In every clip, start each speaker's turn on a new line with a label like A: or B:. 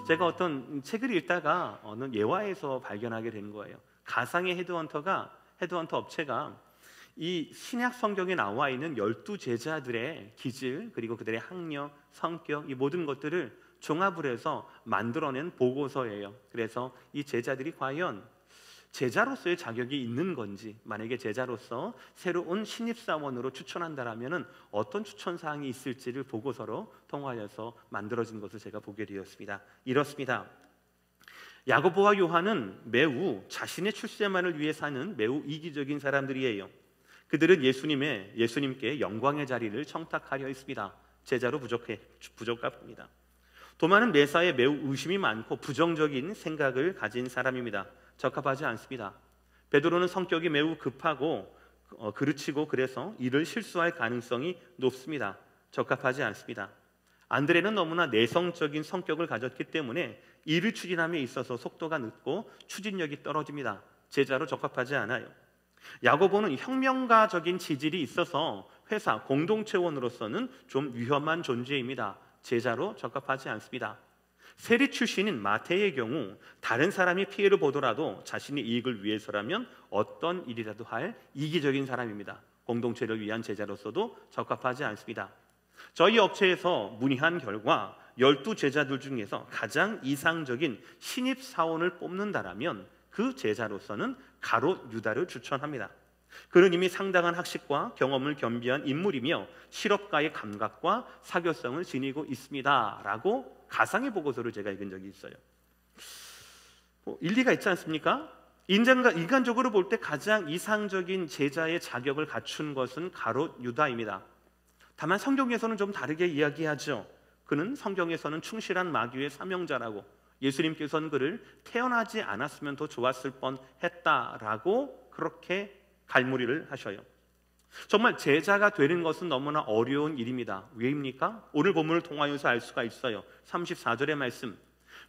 A: 제가 어떤 책을 읽다가 어느 예화에서 발견하게 된 거예요. 가상의 헤드헌터 업체가 이 신약 성경에 나와 있는 12제자들의 기질, 그리고 그들의 학력, 성격, 이 모든 것들을 종합을 해서 만들어낸 보고서예요. 그래서 이 제자들이 과연 제자로서의 자격이 있는 건지, 만약에 제자로서 새로운 신입사원으로 추천한다라면 어떤 추천사항이 있을지를 보고서로 통하여서 만들어진 것을 제가 보게 되었습니다. 이렇습니다. 야고보와 요한은 매우 자신의 출세만을 위해 사는 매우 이기적인 사람들이에요. 그들은 예수님께 영광의 자리를 청탁하려 했습니다. 제자로 부족합니다. 도마는 매사에 매우 의심이 많고 부정적인 생각을 가진 사람입니다. 적합하지 않습니다. 베드로는 성격이 매우 급하고 그르치고 그래서 일을 실수할 가능성이 높습니다. 적합하지 않습니다. 안드레는 너무나 내성적인 성격을 가졌기 때문에 일을 추진함에 있어서 속도가 늦고 추진력이 떨어집니다. 제자로 적합하지 않아요. 야고보는 혁명가적인 지질이 있어서 회사 공동체원으로서는 좀 위험한 존재입니다. 제자로 적합하지 않습니다. 세리 출신인 마태의 경우 다른 사람이 피해를 보더라도 자신의 이익을 위해서라면 어떤 일이라도 할 이기적인 사람입니다. 공동체를 위한 제자로서도 적합하지 않습니다. 저희 업체에서 문의한 결과 12제자들 중에서 가장 이상적인 신입사원을 뽑는다라면 그 제자로서는 가롯 유다를 추천합니다. 그는 이미 상당한 학식과 경험을 겸비한 인물이며 실업가의 감각과 사교성을 지니고 있습니다 라고 가상의 보고서를 제가 읽은 적이 있어요. 일리가 있지 않습니까? 인간적으로 볼 때 가장 이상적인 제자의 자격을 갖춘 것은 가롯 유다입니다. 다만 성경에서는 좀 다르게 이야기하죠. 그는 성경에서는 충실한 마귀의 사명자라고, 예수님께서는 그를 태어나지 않았으면 더 좋았을 뻔했다라고 그렇게 갈무리를 하셔요. 정말 제자가 되는 것은 너무나 어려운 일입니다. 왜입니까? 오늘 본문을 통하여서 알 수가 있어요. 34절의 말씀,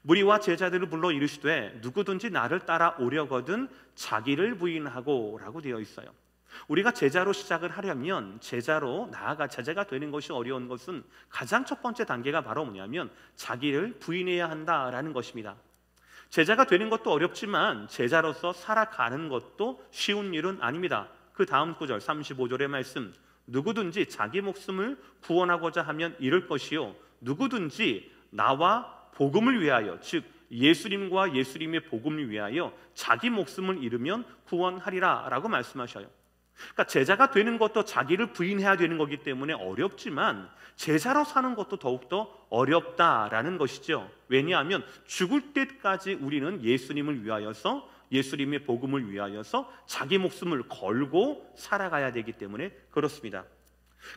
A: 무리와 제자들을 불러 이르시되 누구든지 나를 따라오려거든 자기를 부인하고 라고 되어 있어요. 우리가 제자로 시작을 하려면 제자로 나아가 제자가 되는 것이 어려운 것은 가장 첫 번째 단계가 바로 뭐냐면 자기를 부인해야 한다라는 것입니다. 제자가 되는 것도 어렵지만 제자로서 살아가는 것도 쉬운 일은 아닙니다. 그 다음 구절 35절의 말씀, 누구든지 자기 목숨을 구원하고자 하면 잃을 것이요 누구든지 나와 복음을 위하여, 즉 예수님과 예수님의 복음을 위하여 자기 목숨을 잃으면 구원하리라 라고 말씀하셔요. 그러니까 제자가 되는 것도 자기를 부인해야 되는 거기 때문에 어렵지만 제자로 사는 것도 더욱더 어렵다라는 것이죠. 왜냐하면 죽을 때까지 우리는 예수님을 위하여서, 예수님의 복음을 위하여서 자기 목숨을 걸고 살아가야 되기 때문에 그렇습니다.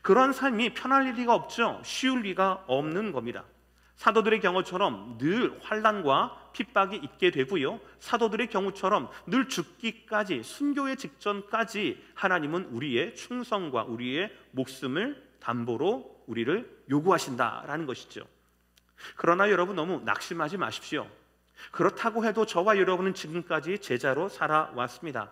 A: 그런 삶이 편할 리가 없죠. 쉬울 리가 없는 겁니다. 사도들의 경우처럼 늘 환난과 핍박이 있게 되고요, 사도들의 경우처럼 늘 죽기까지, 순교의 직전까지 하나님은 우리의 충성과 우리의 목숨을 담보로 우리를 요구하신다라는 것이죠. 그러나 여러분 너무 낙심하지 마십시오. 그렇다고 해도 저와 여러분은 지금까지 제자로 살아왔습니다.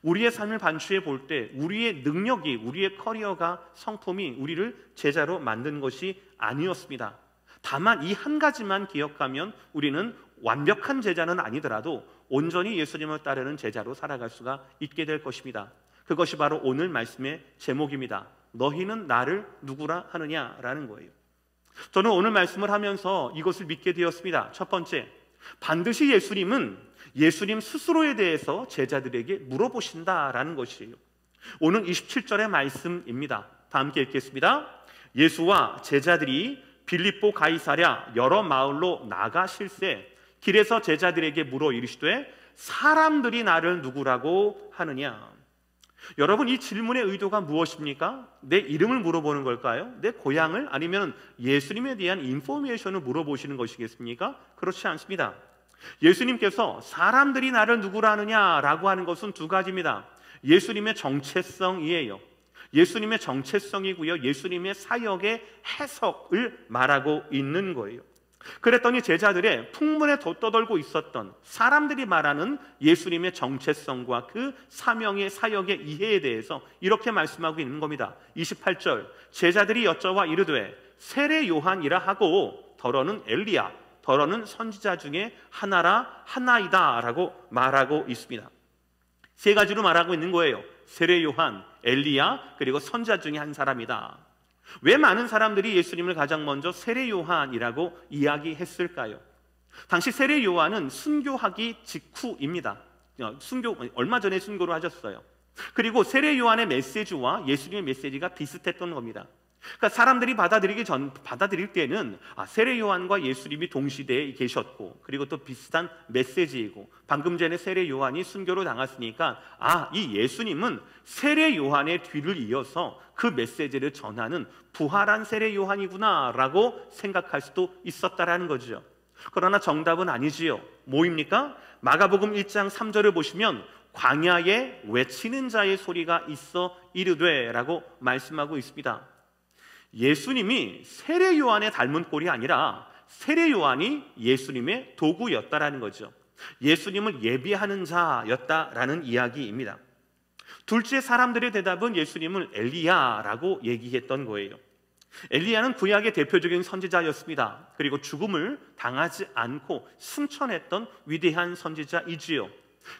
A: 우리의 삶을 반추해 볼 때 우리의 능력이, 우리의 커리어가, 성품이 우리를 제자로 만든 것이 아니었습니다. 다만 이 한 가지만 기억하면 우리는 완벽한 제자는 아니더라도 온전히 예수님을 따르는 제자로 살아갈 수가 있게 될 것입니다. 그것이 바로 오늘 말씀의 제목입니다. 너희는 나를 누구라 하느냐라는 거예요. 저는 오늘 말씀을 하면서 이것을 믿게 되었습니다. 첫 번째, 반드시 예수님은 예수님 스스로에 대해서 제자들에게 물어보신다라는 것이에요. 오늘 27절의 말씀입니다. 다 함께 읽겠습니다. 예수와 제자들이 빌립보 가이사랴 여러 마을로 나가실새 길에서 제자들에게 물어 이르시되 사람들이 나를 누구라고 하느냐. 여러분, 이 질문의 의도가 무엇입니까? 내 이름을 물어보는 걸까요? 내 고향을? 아니면 예수님에 대한 인포메이션을 물어보시는 것이겠습니까? 그렇지 않습니다. 예수님께서 사람들이 나를 누구라 하느냐라고 하는 것은 두 가지입니다. 예수님의 정체성이에요. 예수님의 정체성이고요. 예수님의 사역의 해석을 말하고 있는 거예요. 그랬더니 제자들의 풍문에 떠돌고 있었던 사람들이 말하는 예수님의 정체성과 그 사명의 사역의 이해에 대해서 이렇게 말씀하고 있는 겁니다. 28절, 제자들이 여쭤와 이르되 세례 요한이라 하고 더러는 엘리야, 더러는 선지자 중에 하나이다 라고 말하고 있습니다. 세 가지로 말하고 있는 거예요. 세례 요한, 엘리야, 그리고 선지자 중에 한 사람이다. 왜 많은 사람들이 예수님을 가장 먼저 세례 요한이라고 이야기했을까요? 당시 세례 요한은 순교하기 직후입니다. 얼마 전에 순교를 하셨어요. 그리고 세례 요한의 메시지와 예수님의 메시지가 비슷했던 겁니다. 그러니까 사람들이 받아들일 때는 세례 요한과 예수님이 동시대에 계셨고, 그리고 또 비슷한 메시지이고, 방금 전에 세례 요한이 순교로 당했으니까 이 예수님은 세례 요한의 뒤를 이어서 그 메시지를 전하는 부활한 세례 요한이구나 라고 생각할 수도 있었다라는 거죠. 그러나 정답은 아니지요. 뭐입니까? 마가복음 1장 3절을 보시면 광야에 외치는 자의 소리가 있어 이르되 라고 말씀하고 있습니다. 예수님이 세례 요한의 닮은 꼴이 아니라 세례 요한이 예수님의 도구였다라는 거죠. 예수님을 예비하는 자였다라는 이야기입니다. 둘째, 사람들의 대답은 예수님을 엘리야라고 얘기했던 거예요. 엘리야는 구약의 대표적인 선지자였습니다. 그리고 죽음을 당하지 않고 승천했던 위대한 선지자이지요.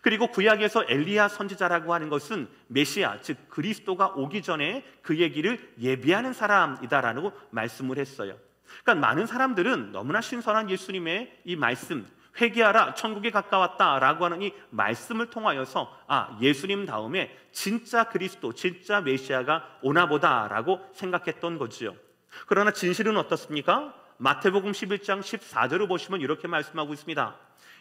A: 그리고 구약에서 엘리야 선지자라고 하는 것은 메시아, 즉 그리스도가 오기 전에 그 얘기를 예비하는 사람이다라고 말씀을 했어요. 그러니까 많은 사람들은 너무나 신선한 예수님의 이 말씀, 회개하라 천국에 가까웠다라고 하는 이 말씀을 통하여서 예수님 다음에 진짜 그리스도, 진짜 메시아가 오나보다라고 생각했던 거지요. 그러나 진실은 어떻습니까? 마태복음 11장 14절을 보시면 이렇게 말씀하고 있습니다.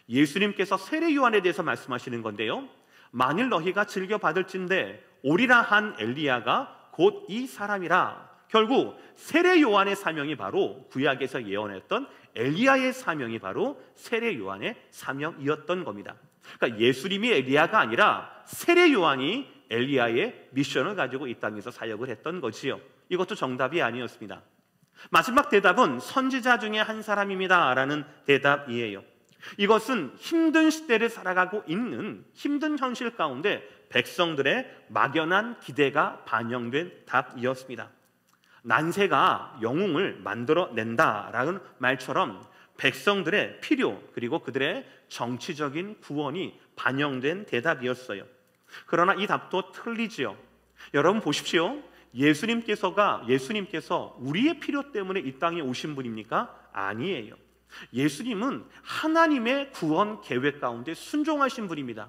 A: 예수님께서 세례 요한에 대해서 말씀하시는 건데요, 만일 너희가 즐겨 받을진대 오리라 한 엘리야가 곧 이 사람이라. 결국 세례 요한의 사명이 바로 구약에서 예언했던 엘리야의 사명이 바로 세례 요한의 사명이었던 겁니다. 그러니까 예수님이 엘리야가 아니라 세례 요한이 엘리야의 미션을 가지고 이 땅에서 사역을 했던 거지요. 이것도 정답이 아니었습니다. 마지막 대답은 선지자 중에 한 사람입니다 라는 대답이에요. 이것은 힘든 시대를 살아가고 있는 힘든 현실 가운데 백성들의 막연한 기대가 반영된 답이었습니다. 난세가 영웅을 만들어낸다라는 말처럼 백성들의 필요, 그리고 그들의 정치적인 구원이 반영된 대답이었어요. 그러나 이 답도 틀리지요. 여러분 보십시오. 예수님께서 우리의 필요 때문에 이 땅에 오신 분입니까? 아니에요. 예수님은 하나님의 구원 계획 가운데 순종하신 분입니다.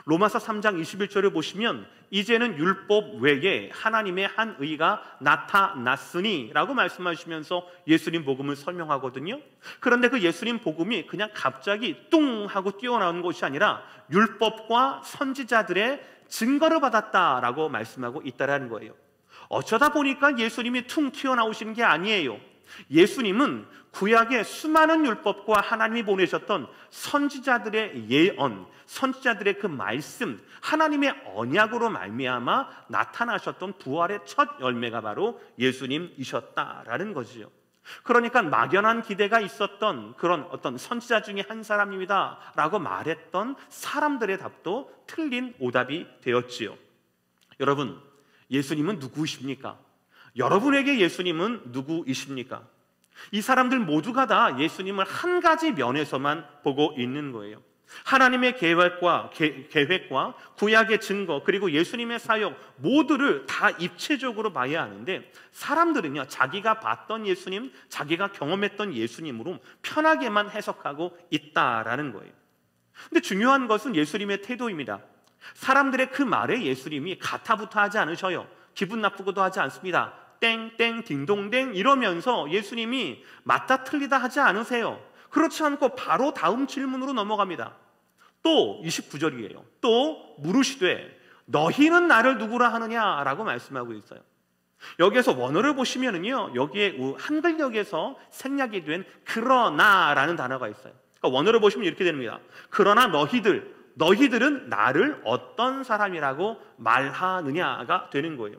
A: 로마서 3장 21절을 보시면 이제는 율법 외에 하나님의 한 의가 나타났으니 라고 말씀하시면서 예수님 복음을 설명하거든요. 그런데 그 예수님 복음이 그냥 갑자기 뚱 하고 뛰어나오는 것이 아니라 율법과 선지자들의 증거를 받았다라고 말씀하고 있다는 거예요. 어쩌다 보니까 예수님이 퉁 튀어나오신 게 아니에요. 예수님은 구약의 수많은 율법과 하나님이 보내셨던 선지자들의 예언, 선지자들의 그 말씀, 하나님의 언약으로 말미암아 나타나셨던 부활의 첫 열매가 바로 예수님이셨다라는 거지요. 그러니까 막연한 기대가 있었던 그런 어떤 선지자 중에 한 사람입니다 라고 말했던 사람들의 답도 틀린 오답이 되었지요. 여러분, 예수님은 누구이십니까? 여러분에게 예수님은 누구이십니까? 이 사람들 모두가 다 예수님을 한 가지 면에서만 보고 있는 거예요. 하나님의 계획과 구약의 증거, 그리고 예수님의 사역 모두를 다 입체적으로 봐야 하는데, 사람들은요 자기가 봤던 예수님, 자기가 경험했던 예수님으로 편하게만 해석하고 있다라는 거예요. 근데 중요한 것은 예수님의 태도입니다. 사람들의 그 말에 예수님이 가타부타 하지 않으셔요. 기분 나쁘고도 하지 않습니다. 땡땡 딩동댕 이러면서 예수님이 맞다 틀리다 하지 않으세요. 그렇지 않고 바로 다음 질문으로 넘어갑니다. 또 29절이에요. 또 물으시되 너희는 나를 누구라 하느냐라고 말씀하고 있어요. 여기에서 원어를 보시면은요, 여기에 한글역에서 생략이 된 그러나라는 단어가 있어요. 그러니까 원어를 보시면 이렇게 됩니다. 그러나 너희들, 너희들은 나를 어떤 사람이라고 말하느냐가 되는 거예요.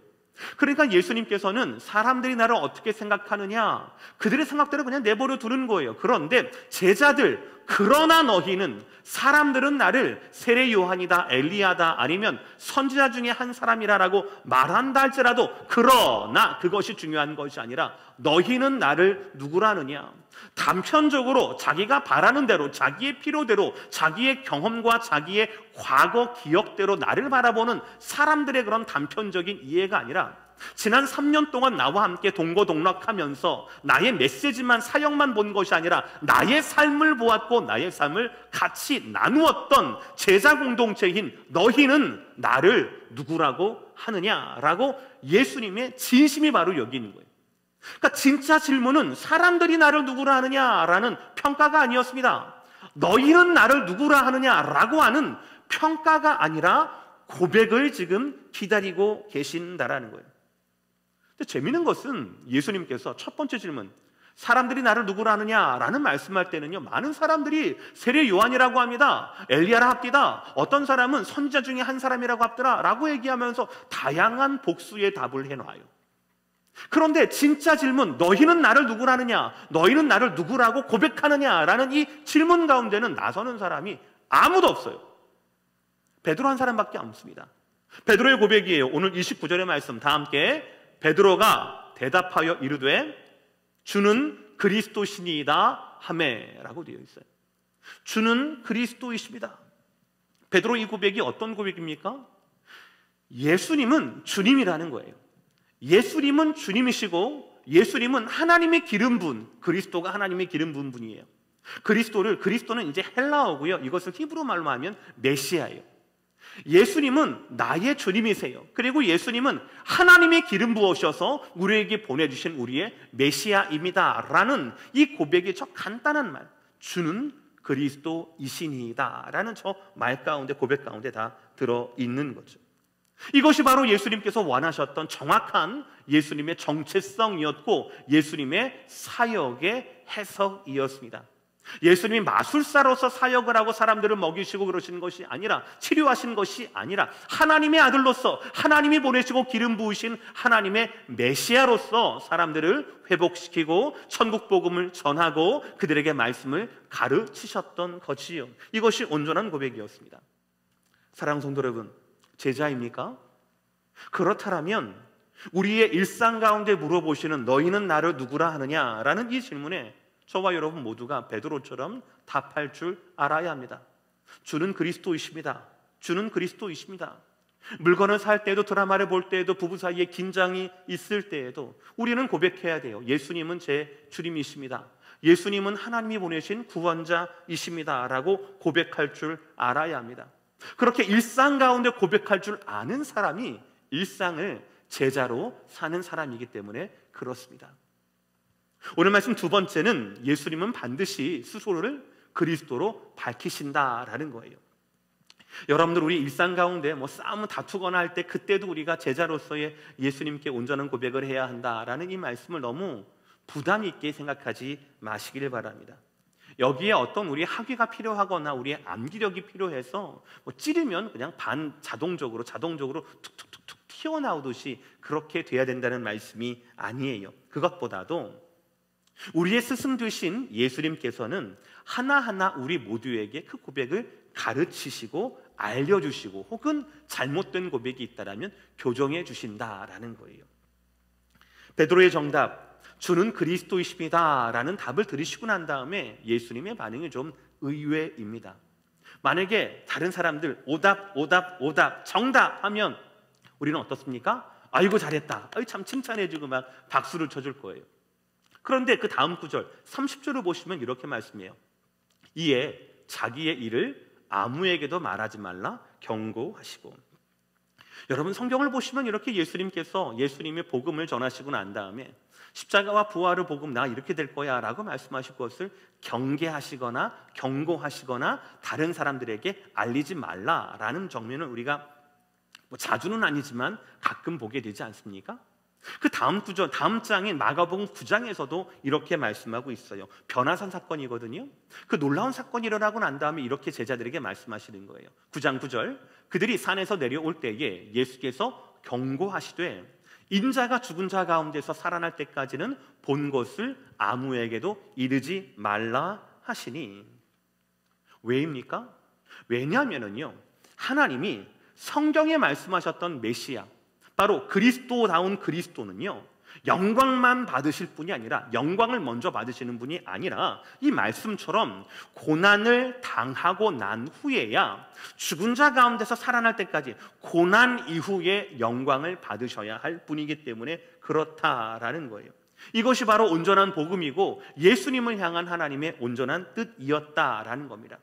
A: 그러니까 예수님께서는 사람들이 나를 어떻게 생각하느냐, 그들의 생각대로 그냥 내버려 두는 거예요. 그런데 제자들, 그러나 너희는, 사람들은 나를 세례 요한이다, 엘리야다, 아니면 선지자 중에 한 사람이라고 말한다 할지라도, 그러나 그것이 중요한 것이 아니라 너희는 나를 누구라느냐. 단편적으로 자기가 바라는 대로, 자기의 필요대로, 자기의 경험과 자기의 과거 기억대로 나를 바라보는 사람들의 그런 단편적인 이해가 아니라, 지난 3년 동안 나와 함께 동고동락하면서 나의 메시지만, 사역만 본 것이 아니라 나의 삶을 보았고 나의 삶을 같이 나누었던 제자 공동체인 너희는 나를 누구라고 하느냐라고 예수님의 진심이 바로 여기 있는 거예요. 그러니까 진짜 질문은 사람들이 나를 누구라 하느냐라는 평가가 아니었습니다. 너희는 나를 누구라 하느냐라고 하는 평가가 아니라 고백을 지금 기다리고 계신다라는 거예요. 근데 재미있는 것은 예수님께서 첫 번째 질문, 사람들이 나를 누구라 하느냐라는 말씀할 때는요, 많은 사람들이 세례 요한이라고 합니다, 엘리야라 합디다, 어떤 사람은 선지자 중에 한 사람이라고 합더라 라고 얘기하면서 다양한 복수의 답을 해놔요. 그런데 진짜 질문, 너희는 나를 누구라 하느냐, 너희는 나를 누구라고 고백하느냐라는 이 질문 가운데는 나서는 사람이 아무도 없어요. 베드로 한 사람밖에 없습니다. 베드로의 고백이에요. 오늘 29절의 말씀 다 함께, 베드로가 대답하여 이르되 주는 그리스도시니이다 하매라고 되어 있어요. 주는 그리스도이십니다. 베드로 이 고백이 어떤 고백입니까? 예수님은 주님이라는 거예요. 예수님은 주님이시고 예수님은 하나님의 기름 분, 그리스도가 하나님의 기름 분 분이에요. 그리스도는 이제 헬라어고요. 이것을 히브리 말로 하면 메시아예요. 예수님은 나의 주님이세요. 그리고 예수님은 하나님의 기름 부으셔서 우리에게 보내주신 우리의 메시아입니다 라는 이 고백이 저 간단한 말, 주는 그리스도이시니이다 라는 저 말 가운데, 고백 가운데 다 들어있는 거죠. 이것이 바로 예수님께서 원하셨던 정확한 예수님의 정체성이었고 예수님의 사역의 해석이었습니다. 예수님이 마술사로서 사역을 하고 사람들을 먹이시고 그러시는 것이 아니라, 치료하신 것이 아니라, 하나님의 아들로서, 하나님이 보내시고 기름 부으신 하나님의 메시아로서 사람들을 회복시키고 천국 복음을 전하고 그들에게 말씀을 가르치셨던 것이요, 이것이 온전한 고백이었습니다. 사랑하는 성도 여러분, 제자입니까? 그렇다면 우리의 일상 가운데 물어보시는 너희는 나를 누구라 하느냐라는 이 질문에 저와 여러분 모두가 베드로처럼 답할 줄 알아야 합니다. 주는 그리스도이십니다. 주는 그리스도이십니다. 물건을 살 때에도, 드라마를 볼 때에도, 부부 사이에 긴장이 있을 때에도 우리는 고백해야 돼요. 예수님은 제 주님이십니다. 예수님은 하나님이 보내신 구원자이십니다 라고 고백할 줄 알아야 합니다. 그렇게 일상 가운데 고백할 줄 아는 사람이 일상을 제자로 사는 사람이기 때문에 그렇습니다. 오늘 말씀 두 번째는 예수님은 반드시 스스로를 그리스도로 밝히신다라는 거예요. 여러분들, 우리 일상 가운데 싸움 다투거나 할 때 그때도 우리가 제자로서의 예수님께 온전한 고백을 해야 한다라는 이 말씀을 너무 부담 있게 생각하지 마시길 바랍니다. 여기에 어떤 우리의 학위가 필요하거나 우리의 암기력이 필요해서 찌르면 그냥 자동적으로 툭툭툭툭 튀어나오듯이 그렇게 돼야 된다는 말씀이 아니에요. 그것보다도 우리의 스승 되신 예수님께서는 하나하나 우리 모두에게 그 고백을 가르치시고 알려주시고, 혹은 잘못된 고백이 있다면 교정해 주신다라는 거예요. 베드로의 정답, 주는 그리스도이십니다 라는 답을 들으시고 난 다음에 예수님의 반응이 좀 의외입니다. 만약에 다른 사람들 오답 정답 하면 우리는 어떻습니까? 아이고 잘했다, 참 칭찬해주고 막 박수를 쳐줄 거예요. 그런데 그 다음 구절 30절을 보시면 이렇게 말씀해요. 이에 자기의 일을 아무에게도 말하지 말라 경고하시고. 여러분, 성경을 보시면 이렇게 예수님께서 예수님의 복음을 전하시고 난 다음에 십자가와 부활의 복음, 나 이렇게 될 거야 라고 말씀하실 것을 경계하시거나 경고하시거나 다른 사람들에게 알리지 말라라는 장면을 우리가 자주는 아니지만 가끔 보게 되지 않습니까? 그 다음 구절, 다음 장인 마가복음 9장에서도 이렇게 말씀하고 있어요. 변화산 사건이거든요. 그 놀라운 사건이 일어나고 난 다음에 이렇게 제자들에게 말씀하시는 거예요. 9장 9절, 그들이 산에서 내려올 때에 예수께서 경고하시되 인자가 죽은 자 가운데서 살아날 때까지는 본 것을 아무에게도 이르지 말라 하시니. 왜입니까? 왜냐하면요, 하나님이 성경에 말씀하셨던 메시아, 바로 그리스도다운 그리스도는요, 영광만 받으실 분이 아니라, 영광을 먼저 받으시는 분이 아니라 이 말씀처럼 고난을 당하고 난 후에야, 죽은 자 가운데서 살아날 때까지 고난 이후에 영광을 받으셔야 할 분이기 때문에 그렇다라는 거예요. 이것이 바로 온전한 복음이고 예수님을 향한 하나님의 온전한 뜻이었다라는 겁니다.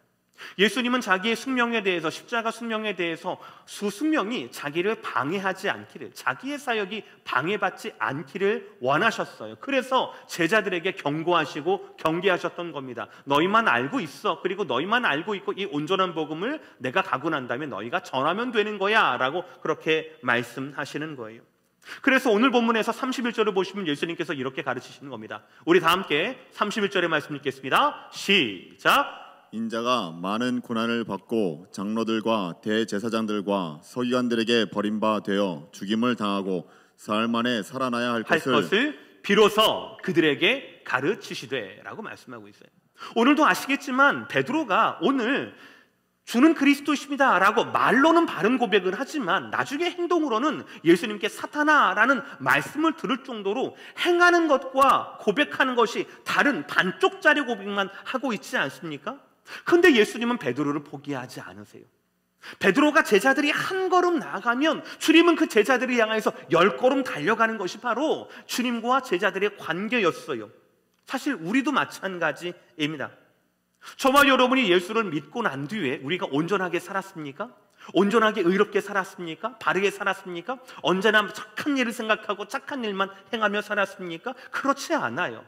A: 예수님은 자기의 숙명에 대해서, 십자가 숙명에 대해서 수십명이 자기를 방해하지 않기를, 자기의 사역이 방해받지 않기를 원하셨어요. 그래서 제자들에게 경고하시고 경계하셨던 겁니다. 너희만 알고 있어. 그리고 너희만 알고 있고 이 온전한 복음을 내가 가고 난 다음에 너희가 전하면 되는 거야 라고 그렇게 말씀하시는 거예요. 그래서 오늘 본문에서 31절을 보시면 예수님께서 이렇게 가르치시는 겁니다. 우리 다 함께 31절의 말씀 읽겠습니다. 시작.
B: 인자가 많은 고난을 받고 장로들과 대제사장들과 서기관들에게 버림바 되어 죽임을 당하고 사흘 만에 살아나야 할 것을
A: 비로소 그들에게 가르치시되 라고 말씀하고 있어요. 오늘도 아시겠지만 베드로가 오늘 주는 그리스도십니다 라고 말로는 바른 고백을 하지만 나중에 행동으로는 예수님께 사탄아라는 말씀을 들을 정도로 행하는 것과 고백하는 것이 다른 반쪽짜리 고백만 하고 있지 않습니까? 그런데 예수님은 베드로를 포기하지 않으세요. 베드로가 제자들이 한 걸음 나아가면 주님은 그 제자들을 향해서 10걸음 달려가는 것이 바로 주님과 제자들의 관계였어요. 사실 우리도 마찬가지입니다. 저와 여러분이 예수를 믿고 난 뒤에 우리가 온전하게 살았습니까? 온전하게 의롭게 살았습니까? 바르게 살았습니까? 언제나 착한 일을 생각하고 착한 일만 행하며 살았습니까? 그렇지 않아요.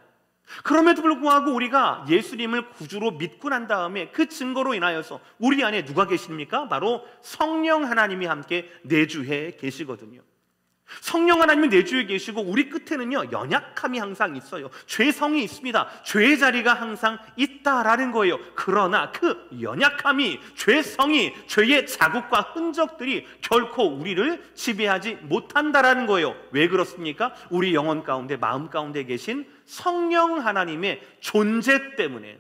A: 그럼에도 불구하고 우리가 예수님을 구주로 믿고 난 다음에 그 증거로 인하여서 우리 안에 누가 계십니까? 바로 성령 하나님이 함께 내주해 계시거든요. 성령 하나님이 내주해 계시고 우리 끝에는요 연약함이 항상 있어요. 죄성이 있습니다. 죄의 자리가 항상 있다라는 거예요. 그러나 그 연약함이, 죄성이, 죄의 자국과 흔적들이 결코 우리를 지배하지 못한다라는 거예요. 왜 그렇습니까? 우리 영혼 가운데, 마음 가운데 계신 성령 하나님의 존재 때문에,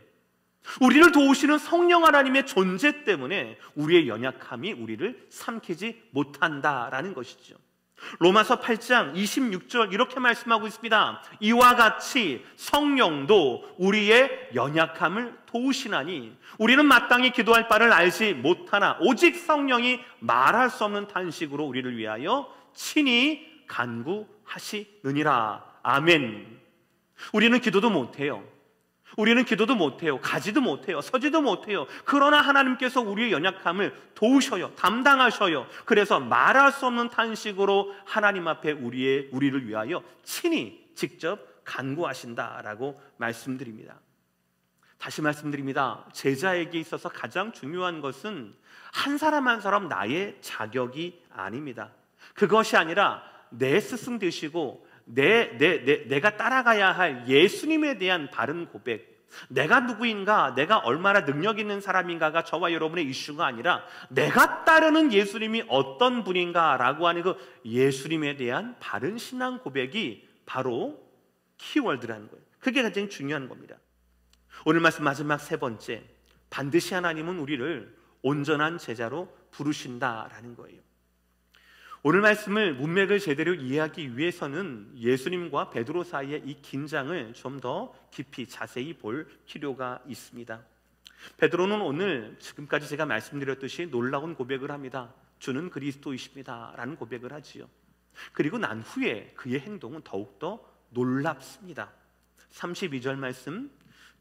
A: 우리를 도우시는 성령 하나님의 존재 때문에 우리의 연약함이 우리를 삼키지 못한다라는 것이죠. 로마서 8장 26절 이렇게 말씀하고 있습니다. 이와 같이 성령도 우리의 연약함을 도우시나니 우리는 마땅히 기도할 바를 알지 못하나 오직 성령이 말할 수 없는 탄식으로 우리를 위하여 친히 간구하시느니라. 아멘. 우리는 기도도 못해요. 우리는 기도도 못해요. 가지도 못해요. 서지도 못해요. 그러나 하나님께서 우리의 연약함을 도우셔요. 담당하셔요. 그래서 말할 수 없는 탄식으로 하나님 앞에 우리를 위하여 친히 직접 간구하신다라고 말씀드립니다. 다시 말씀드립니다. 제자에게 있어서 가장 중요한 것은 한 사람 한 사람 나의 자격이 아닙니다. 그것이 아니라 내 스승 되시고 내가 따라가야 할 예수님에 대한 바른 고백, 내가 누구인가, 내가 얼마나 능력 있는 사람인가가 저와 여러분의 이슈가 아니라 내가 따르는 예수님이 어떤 분인가라고 하는 그 예수님에 대한 바른 신앙 고백이 바로 키워드라는 거예요. 그게 가장 중요한 겁니다. 오늘 말씀 마지막 세 번째, 반드시 하나님은 우리를 온전한 제자로 부르신다라는 거예요. 오늘 말씀을 문맥을 제대로 이해하기 위해서는 예수님과 베드로 사이의 이 긴장을 좀 더 깊이 자세히 볼 필요가 있습니다. 베드로는 오늘 지금까지 제가 말씀드렸듯이 놀라운 고백을 합니다. 주는 그리스도이십니다 라는 고백을 하지요. 그리고 난 후에 그의 행동은 더욱더 놀랍습니다. 32절 말씀,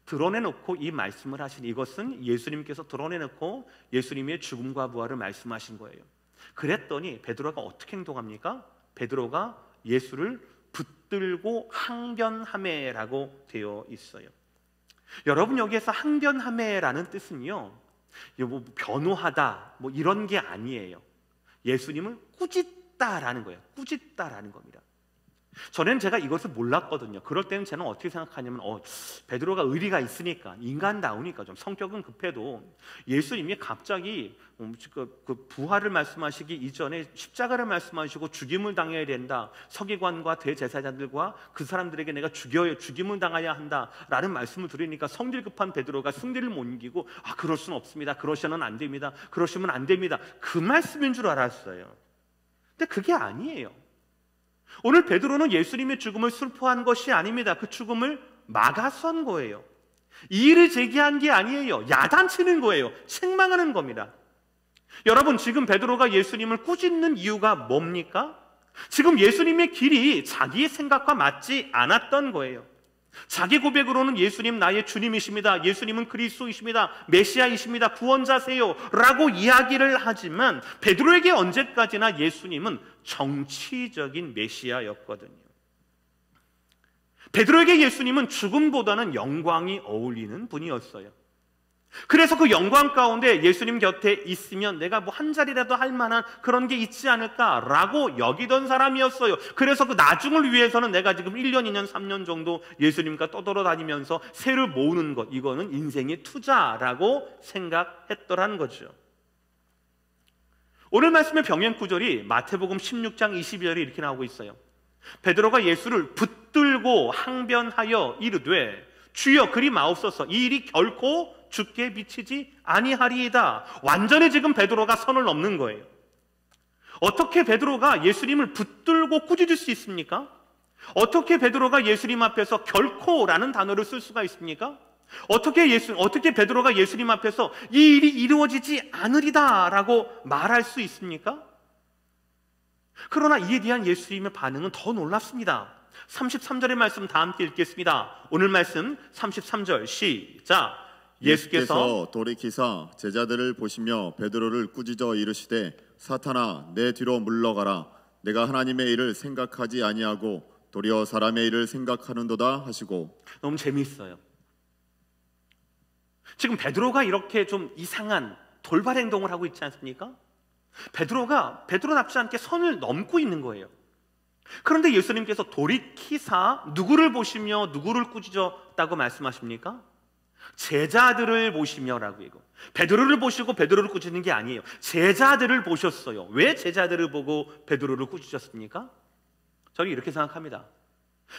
A: 드러내놓고 이 말씀을 하신, 이것은 예수님께서 드러내놓고 예수님의 죽음과 부활을 말씀하신 거예요. 그랬더니 베드로가 어떻게 행동합니까? 베드로가 예수를 붙들고 항변하매라고 되어 있어요. 여러분, 여기에서 항변하매라는 뜻은요, 뭐 변호하다 뭐 이런 게 아니에요. 예수님을 꾸짖다라는 거예요. 꾸짖다라는 겁니다. 전에는 제가 이것을 몰랐거든요. 그럴 때는 저는 어떻게 생각하냐면 베드로가 의리가 있으니까, 인간다우니까, 좀 성격은 급해도 예수님이 갑자기 그 부활을 말씀하시기 이전에 십자가를 말씀하시고 죽임을 당해야 된다, 서기관과 대제사장들과 그 사람들에게 내가 죽임을 당해야 한다라는 말씀을 드리니까 성질 급한 베드로가 승리를 못 이기고 그럴 수는 없습니다, 그러시면 안 됩니다, 그러시면 안 됩니다, 그 말씀인 줄 알았어요. 근데 그게 아니에요. 오늘 베드로는 예수님의 죽음을 슬퍼한 것이 아닙니다. 그 죽음을 막아선 거예요. 이의를 제기한 게 아니에요. 야단치는 거예요. 책망하는 겁니다. 여러분, 지금 베드로가 예수님을 꾸짖는 이유가 뭡니까? 지금 예수님의 길이 자기의 생각과 맞지 않았던 거예요. 자기 고백으로는 예수님 나의 주님이십니다, 예수님은 그리스도이십니다, 메시아이십니다, 구원자세요 라고 이야기를 하지만 베드로에게 언제까지나 예수님은 정치적인 메시아였거든요. 베드로에게 예수님은 죽음보다는 영광이 어울리는 분이었어요. 그래서 그 영광 가운데 예수님 곁에 있으면 내가 뭐 한 자리라도 할 만한 그런 게 있지 않을까라고 여기던 사람이었어요. 그래서 그 나중을 위해서는 내가 지금 1년, 2년, 3년 정도 예수님과 떠돌아다니면서 세를 모으는 것, 이거는 인생의 투자라고 생각했더란 거죠. 오늘 말씀의 병행 구절이 마태복음 16장 22절에 이렇게 나오고 있어요. 베드로가 예수를 붙들고 항변하여 이르되 주여 그리 마옵소서, 이 일이 결코 주께 미치지 아니하리이다. 완전히 지금 베드로가 선을 넘는 거예요. 어떻게 베드로가 예수님을 붙들고 꾸짖을 수 있습니까? 어떻게 베드로가 예수님 앞에서 결코라는 단어를 쓸 수가 있습니까? 어떻게 베드로가 예수님 앞에서 이 일이 이루어지지 않으리다라고 말할 수 있습니까? 그러나 이에 대한 예수님의 반응은 더 놀랍습니다. 33절의 말씀 다 함께 읽겠습니다. 오늘 말씀 33절 시작. 예수께서
B: 돌이키사 제자들을 보시며 베드로를 꾸짖어 이르시되 사탄아 내 뒤로 물러가라, 내가 하나님의 일을 생각하지 아니하고 도리어 사람의 일을 생각하는도다 하시고.
A: 너무 재미있어요. 지금 베드로가 이렇게 좀 이상한 돌발 행동을 하고 있지 않습니까? 베드로가 베드로답지 않게 선을 넘고 있는 거예요. 그런데 예수님께서 돌이키사 누구를 보시며 누구를 꾸짖었다고 말씀하십니까? 제자들을 보시며라고. 이거 베드로를 보시고 베드로를 꾸짖는 게 아니에요. 제자들을 보셨어요. 왜 제자들을 보고 베드로를 꾸짖었습니까? 저는 이렇게 생각합니다.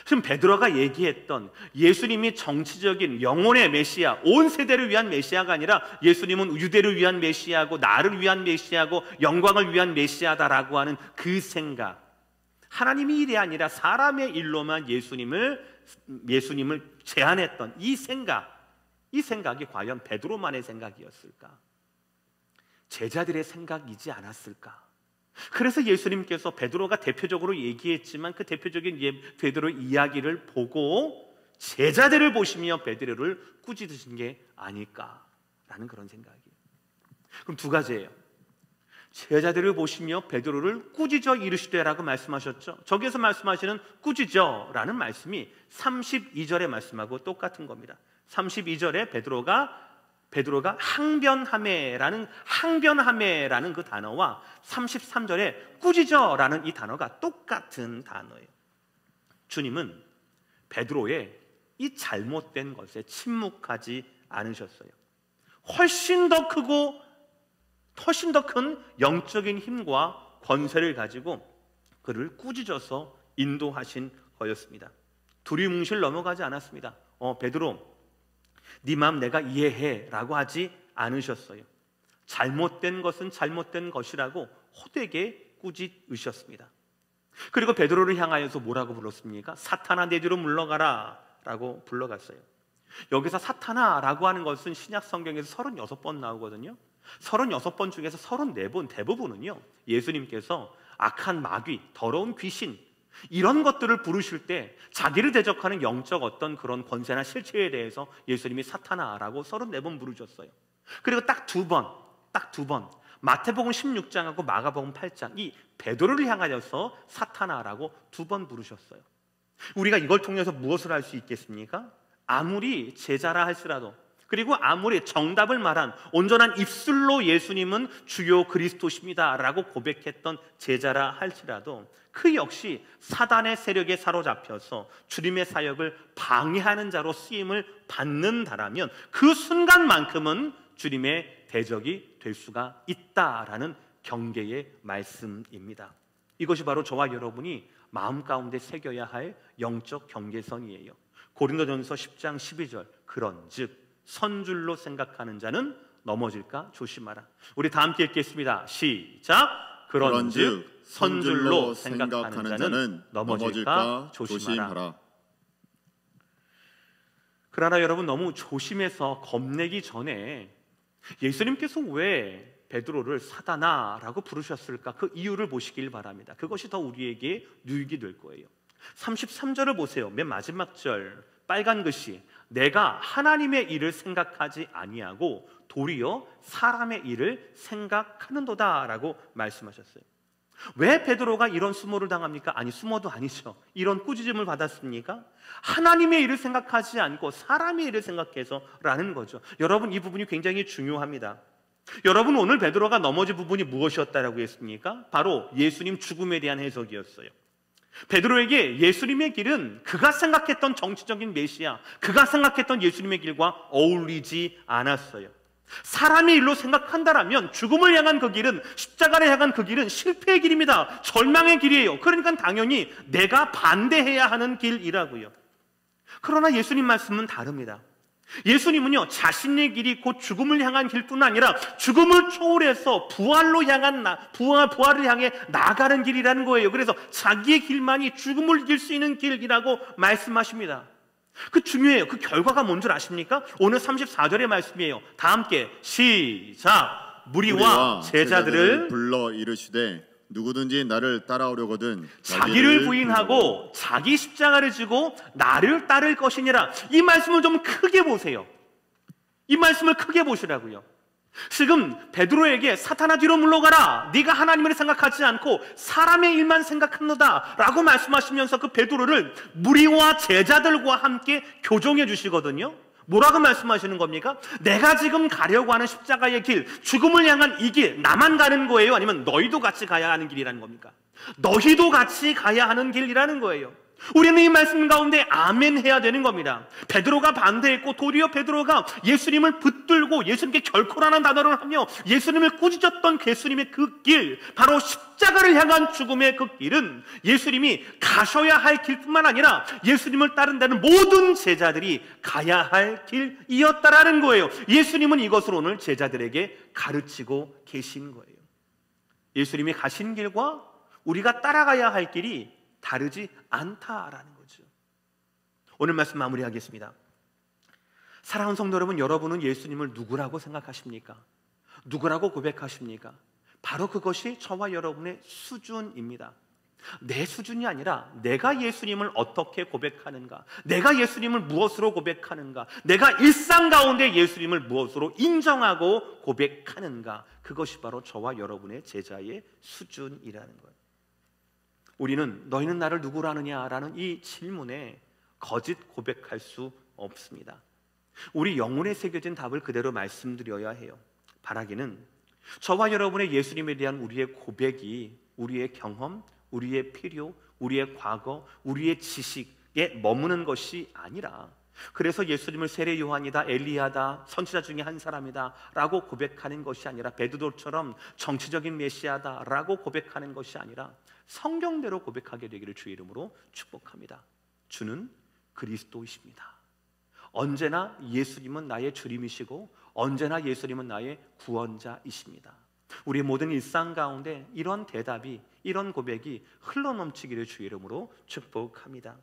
A: 지금 베드로가 얘기했던 예수님이 정치적인 영혼의 메시아, 온 세대를 위한 메시아가 아니라 예수님은 유대를 위한 메시아고 나를 위한 메시아고 영광을 위한 메시아다라고 하는 그 생각, 하나님의 일이 아니라 사람의 일로만 예수님을 제안했던 이 생각이 과연 베드로만의 생각이었을까? 제자들의 생각이지 않았을까? 그래서 예수님께서 베드로가 대표적으로 얘기했지만 그 대표적인 베드로의 이야기를 보고 제자들을 보시며 베드로를 꾸짖으신 게 아닐까라는 그런 생각이에요. 그럼 두 가지예요. 제자들을 보시며 베드로를 꾸짖어 이르시되라고 말씀하셨죠. 저기에서 말씀하시는 꾸짖어라는 말씀이 32절의 말씀하고 똑같은 겁니다. 32절에 베드로가 항변하매라는 그 단어와 33절에 꾸짖어라는 이 단어가 똑같은 단어예요. 주님은 베드로의 이 잘못된 것에 침묵하지 않으셨어요. 훨씬 더 큰 영적인 힘과 권세를 가지고 그를 꾸짖어서 인도하신 거였습니다. 두리뭉실 넘어가지 않았습니다. 베드로, 네 마음 내가 이해해 라고 하지 않으셨어요. 잘못된 것은 잘못된 것이라고 호되게 꾸짖으셨습니다. 그리고 베드로를 향하여서 뭐라고 불렀습니까? 사탄아 내 뒤로 물러가라 라고 불러갔어요. 여기서 사탄아 라고 하는 것은 신약 성경에서 36번 나오거든요. 36번 중에서 34번 대부분은요, 예수님께서 악한 마귀, 더러운 귀신 이런 것들을 부르실 때 자기를 대적하는 영적 어떤 그런 권세나 실체에 대해서 예수님이 사탄아라고 34번 부르셨어요. 그리고 딱 두 번 마태복음 16장하고 마가복음 8장 이 베드로를 향하여서 사탄아라고 2번 부르셨어요. 우리가 이걸 통해서 무엇을 할 수 있겠습니까? 아무리 제자라 할지라도, 그리고 아무리 정답을 말한 온전한 입술로 예수님은 주요 그리스도십니다 라고 고백했던 제자라 할지라도 그 역시 사단의 세력에 사로잡혀서 주님의 사역을 방해하는 자로 쓰임을 받는다라면 그 순간만큼은 주님의 대적이 될 수가 있다라는 경계의 말씀입니다. 이것이 바로 저와 여러분이 마음 가운데 새겨야 할 영적 경계선이에요. 고린도전서 10장 12절 그런즉 선줄로 생각하는 자는 넘어질까 조심하라. 우리 다 함께 읽겠습니다. 시작. 그런즉 선줄로 생각하는 자는 넘어질까 조심하라. 그러나 여러분 너무 조심해서 겁내기 전에 예수님께서 왜 베드로를 사단아라고 부르셨을까? 그 이유를 보시길 바랍니다. 그것이 더 우리에게 유익이 될 거예요. 33절을 보세요. 맨 마지막 절 빨간 글씨 내가 하나님의 일을 생각하지 아니하고 도리어 사람의 일을 생각하는도다 라고 말씀하셨어요. 왜 베드로가 이런 수모를 당합니까? 아니 수모도 아니죠. 이런 꾸짖음을 받았습니까? 하나님의 일을 생각하지 않고 사람의 일을 생각해서 라는 거죠. 여러분 이 부분이 굉장히 중요합니다. 여러분 오늘 베드로가 넘어진 부분이 무엇이었다라고 했습니까? 바로 예수님 죽음에 대한 해석이었어요. 베드로에게 예수님의 길은 그가 생각했던 정치적인 메시아, 그가 생각했던 예수님의 길과 어울리지 않았어요. 사람의 일로 생각한다라면 죽음을 향한 그 길은, 십자가를 향한 그 길은 실패의 길입니다. 절망의 길이에요. 그러니까 당연히 내가 반대해야 하는 길이라고요. 그러나 예수님 말씀은 다릅니다. 예수님은요 자신의 길이 곧 죽음을 향한 길뿐 아니라 죽음을 초월해서 부활을 향해 나가는 길이라는 거예요. 그래서 자기의 길만이 죽음을 이길 수 있는 길이라고 말씀하십니다. 그 중요해요. 그 결과가 뭔 줄 아십니까? 오늘 34절의 말씀이에요. 다 함께 시작. 무리와 제자들을
B: 불러 이르시되 누구든지 나를 따라오려거든
A: 자기를 부인하고 자기 십자가를 지고 나를 따를 것이니라. 이 말씀을 좀 크게 보세요. 이 말씀을 크게 보시라고요. 지금 베드로에게 사탄아 뒤로 물러가라, 네가 하나님을 생각하지 않고 사람의 일만 생각한다 라고 말씀하시면서 그 베드로를 무리와 제자들과 함께 교정해 주시거든요. 뭐라고 말씀하시는 겁니까? 내가 지금 가려고 하는 십자가의 길, 죽음을 향한 이 길, 나만 가는 거예요? 아니면 너희도 같이 가야 하는 길이라는 겁니까? 너희도 같이 가야 하는 길이라는 거예요. 우리는 이 말씀 가운데 아멘 해야 되는 겁니다. 베드로가 반대했고 도리어 베드로가 예수님을 붙들고 예수님께 결코라는 단어를 하며 예수님을 꾸짖었던 예수님의 그 길, 바로 십자가를 향한 죽음의 그 길은 예수님이 가셔야 할 길뿐만 아니라 예수님을 따른다는 모든 제자들이 가야 할 길이었다라는 거예요. 예수님은 이것을 오늘 제자들에게 가르치고 계신 거예요. 예수님이 가신 길과 우리가 따라가야 할 길이 다르지 않다라는 거죠. 오늘 말씀 마무리하겠습니다. 사랑하는 성도 여러분, 여러분은 예수님을 누구라고 생각하십니까? 누구라고 고백하십니까? 바로 그것이 저와 여러분의 수준입니다. 내 수준이 아니라 내가 예수님을 어떻게 고백하는가, 내가 예수님을 무엇으로 고백하는가, 내가 일상 가운데 예수님을 무엇으로 인정하고 고백하는가, 그것이 바로 저와 여러분의 제자의 수준이라는 거예요. 우리는 너희는 나를 누구로 아느냐라는 이 질문에 거짓 고백할 수 없습니다. 우리 영혼에 새겨진 답을 그대로 말씀드려야 해요. 바라기는 저와 여러분의 예수님에 대한 우리의 고백이 우리의 경험, 우리의 필요, 우리의 과거, 우리의 지식에 머무는 것이 아니라, 그래서 예수님을 세례 요한이다, 엘리야다, 선지자 중에 한 사람이다 라고 고백하는 것이 아니라, 베드로처럼 정치적인 메시아다 라고 고백하는 것이 아니라 성경대로 고백하게 되기를 주의 이름으로 축복합니다. 주는 그리스도이십니다. 언제나 예수님은 나의 주님이시고 언제나 예수님은 나의 구원자이십니다. 우리의 모든 일상 가운데 이런 대답이, 이런 고백이 흘러넘치기를 주의 이름으로 축복합니다.